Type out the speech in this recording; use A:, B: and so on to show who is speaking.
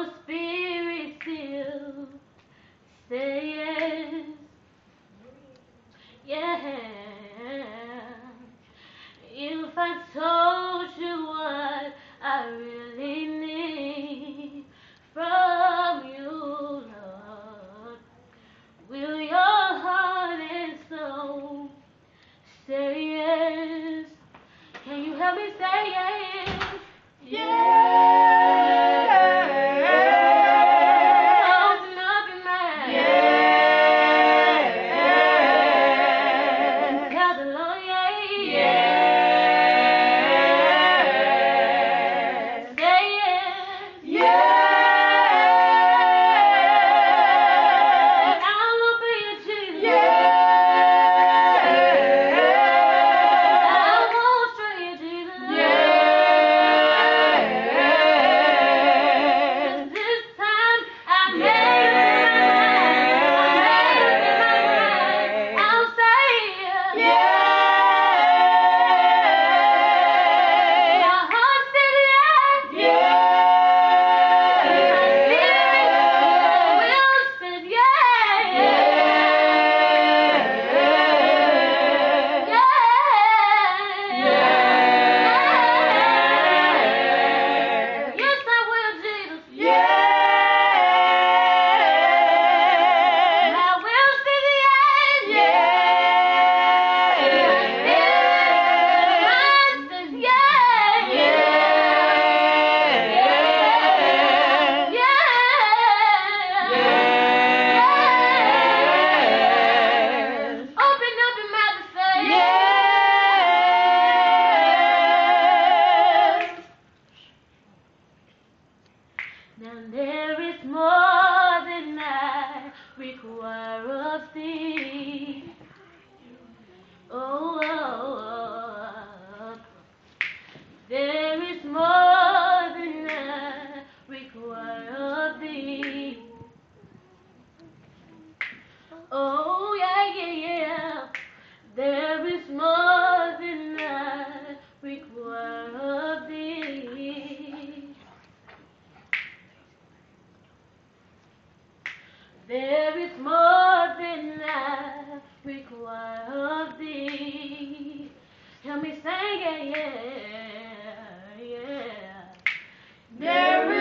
A: your spirit still say yes, yeah. If I told you what I really need from you, Lord, will your heart and soul say yes? Can you help me say yes? Open up your mind. Tell the Lord say yes. I'll obey you, Jesus. I won't stray you, Jesus. 'Cause this time I made up my mind. I'll say my heart said yes. My spirit will said yes. Yes, I will, Jesus. My will said yes. My spirit says yes. Open up your mouth and say yes. Now there is more than I require of thee. Oh, there is more than I require of thee. Oh, yeah. There is more than I require of thee. There is more than I require of thee. Help me sing, yeah. There